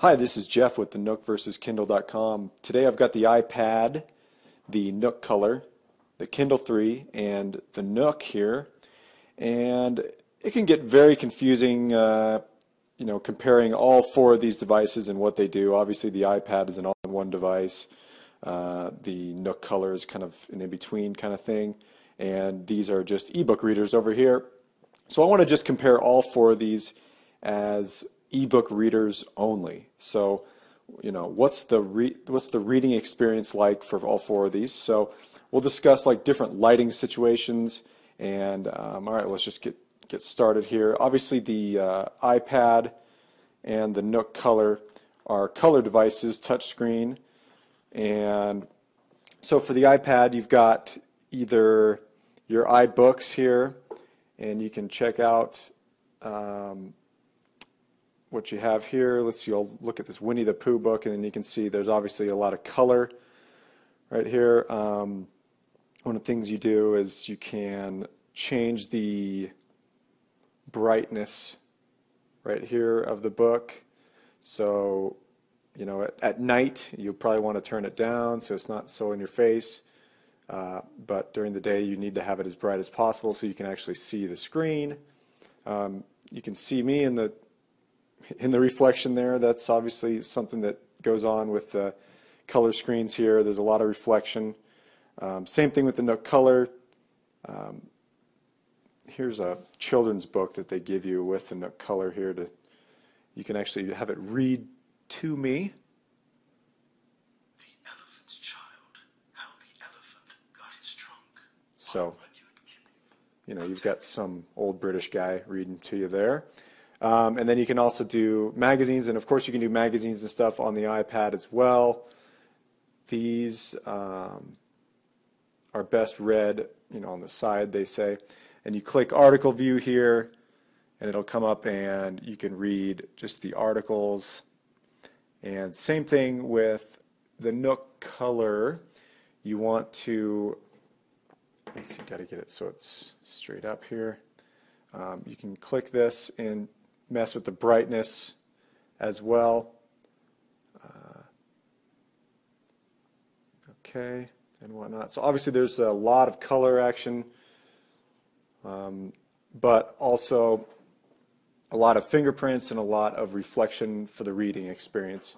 Hi, this is Jeff with the Nook versus Kindle.com. Today I've got the iPad, the Nook Color, the Kindle 3, and the Nook here. And it can get very confusing, comparing all four of these devices and what they do. Obviously, the iPad is an all-in-one device. The Nook Color is kind of an in-between kind of thing. And these are just ebook readers over here. So I want to just compare all four of these as ebook readers only. So, what's the reading experience like for all four of these? So we'll discuss like different lighting situations. And all right, let's just get started here. Obviously, the iPad and the Nook Color are color devices, touchscreen. And so for the iPad, you've got either your iBooks here, and you can check out what you have here. Let's see, I'll look at this Winnie the Pooh book, and then you can see there's obviously a lot of color right here. One of the things you do is you can change the brightness right here of the book. So, at night you'll probably want to turn it down so it's not so in your face. But during the day you need to have it as bright as possible so you can actually see the screen. You can see me in the reflection there. That's obviously something that goes on with the color screens here. There's a lot of reflection. Same thing with the Nook Color. Here's a children's book that they give you with the Nook Color here. You can actually have it read to me. The elephant's child, how the elephant got his trunk. So, you've got some old British guy reading to you there. And then you can also do magazines, and of course you can do magazines and stuff on the iPad as well. These are best read, on the side, they say. And you click article view here, and it'll come up and you can read just the articles. And same thing with the Nook Color. You want to, let's see, got to get it so it's straight up here. You can click this and mess with the brightness as well. Okay, and whatnot. So obviously there's a lot of color action, but also a lot of fingerprints and a lot of reflection for the reading experience.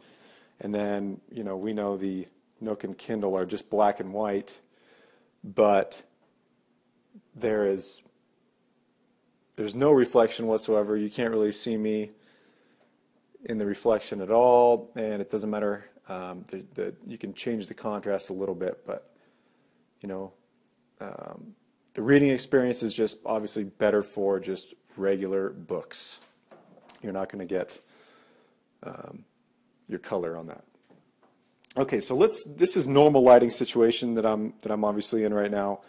And then, we know the Nook and Kindle are just black and white, but there's no reflection whatsoever. You can't really see me in the reflection at all, and it doesn't matter. You can change the contrast a little bit, but the reading experience is just obviously better for just regular books. You're not going to get your color on that. Okay, so this is normal lighting situation that I'm obviously in right now.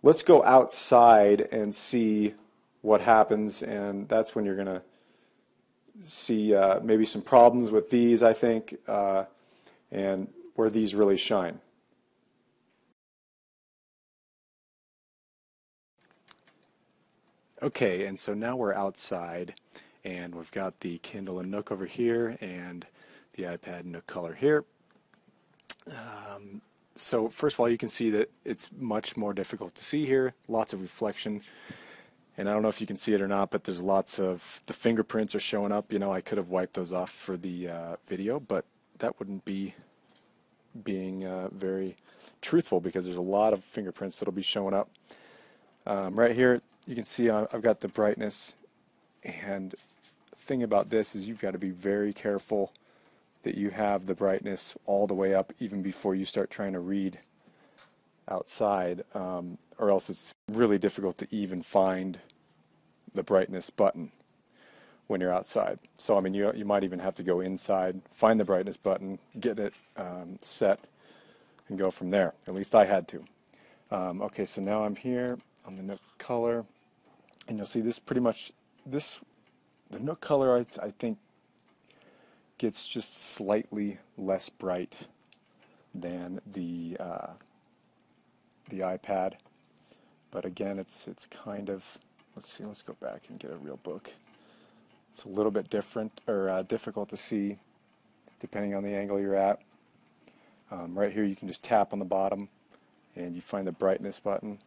Let's go outside and see what happens, and that's when you're going to see maybe some problems with these, I think, and where these really shine. Okay, and so now we're outside, and we've got the Kindle and Nook over here, and the iPad and Nook Color here. So first of all, you can see that it's much more difficult to see here, lots of reflection. And I don't know if you can see it or not, but there's lots of, the fingerprints are showing up. I could have wiped those off for the video, but that wouldn't be being very truthful because there's a lot of fingerprints that'll be showing up. Right here, you can see I've got the brightness, and the thing about this is you've got to be very careful that you have the brightness all the way up even before you start trying to read outside, or else it's really difficult to even find the brightness button when you're outside. So you might even have to go inside, find the brightness button, get it set, and go from there. At least I had to. Okay, so now I'm here on the Nook Color, and you'll see this pretty much, the Nook Color I think gets just slightly less bright than the iPad, but again it's kind of, let's go back and get a real book. It's a little bit different, or difficult to see depending on the angle you're at. Right here you can just tap on the bottom and you find the brightness button.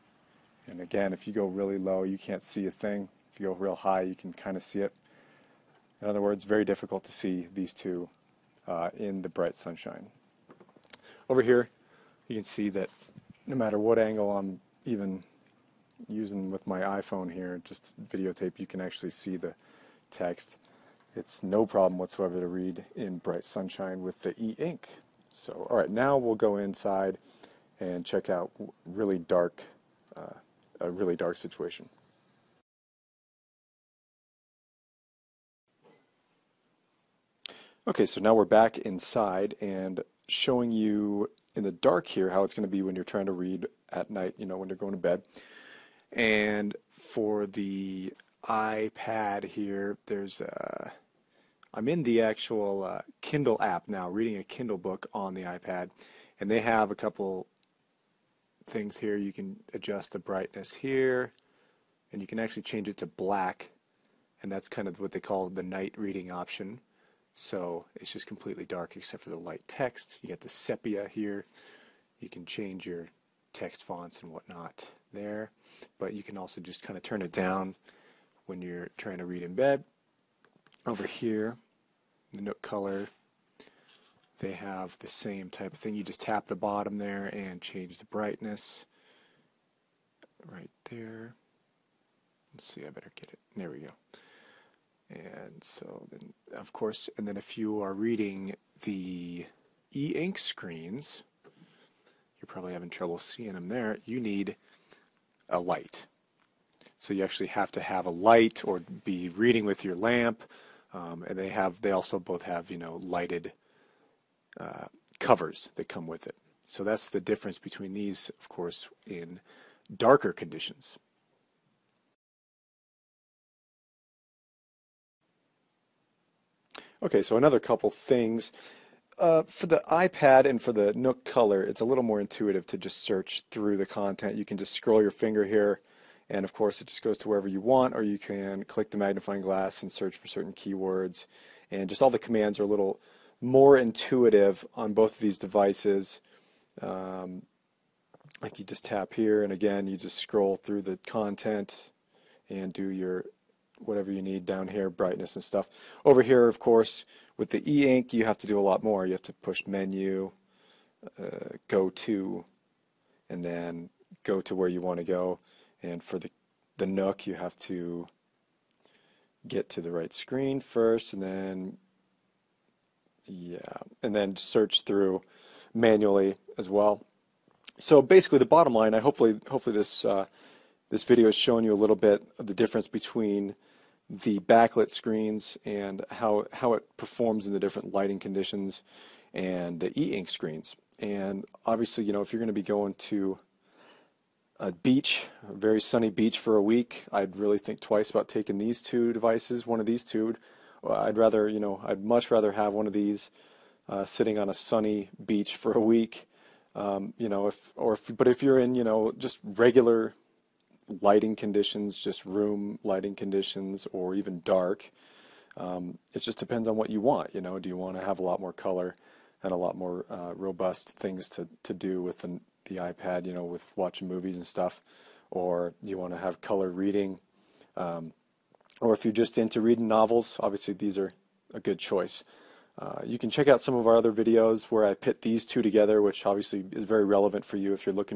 And again, if you go really low, you can't see a thing. If you go real high, you can kind of see it. In other words, very difficult to see these two in the bright sunshine. Over here, you can see that no matter what angle I'm even using with my iPhone here, just videotape, you can actually see the text. It's no problem whatsoever to read in bright sunshine with the e-ink. So, all right, now we'll go inside and check out really dark, a really dark situation. Okay, so now we're back inside and showing you in the dark here how it's going to be when you're trying to read at night, you know, when you're going to bed. And for the iPad here, I'm in the actual Kindle app now, reading a Kindle book on the iPad, and they have a couple things here. You can adjust the brightness here, and you can actually change it to black, and that's kind of what they call the night reading option. So it's just completely dark except for the light text. You got the sepia here. You can change your text fonts and whatnot there, but you can also just kind of turn it down when you're trying to read in bed. Over here, the Nook color, they have the same type of thing. You just tap the bottom there and change the brightness right there. Let's see, I better get it. There we go. And so then, of course, and then if you are reading the e-ink screens, you're probably having trouble seeing them there, you need a light. So you actually have to have a light or be reading with your lamp, and they also both have, you know, lighted covers that come with it. So that's the difference between these, of course, in darker conditions. Okay, so another couple things. For the iPad and for the Nook Color, it's a little more intuitive to just search through the content. You can just scroll your finger here, and of course it just goes to wherever you want, or you can click the magnifying glass and search for certain keywords. And just all the commands are a little more intuitive on both of these devices. Like you just tap here, and again, you just scroll through the content and do your whatever you need down here, brightness and stuff. Over here, of course, with the e-ink, you have to do a lot more. You have to push menu, go to, and then go to where you want to go. And for the Nook, you have to get to the right screen first, and then and then search through manually as well. So basically, the bottom line, hopefully this video has shown you a little bit of the difference between the backlit screens and how it performs in the different lighting conditions, and the e-ink screens. And obviously, you know, if you're going to be going to a beach, a very sunny beach for a week, I'd really think twice about taking these two devices, one of these two. I'd much rather have one of these sitting on a sunny beach for a week. You know, but if you're in, you know, just regular lighting conditions, just room lighting conditions, or even dark, it just depends on what you want. You know, do you want to have a lot more color and a lot more robust things to do with the iPad, you know, with watching movies and stuff, or do you want to have color reading, or if you're just into reading novels, obviously these are a good choice. You can check out some of our other videos where I pit these two together, which obviously is very relevant for you if you're looking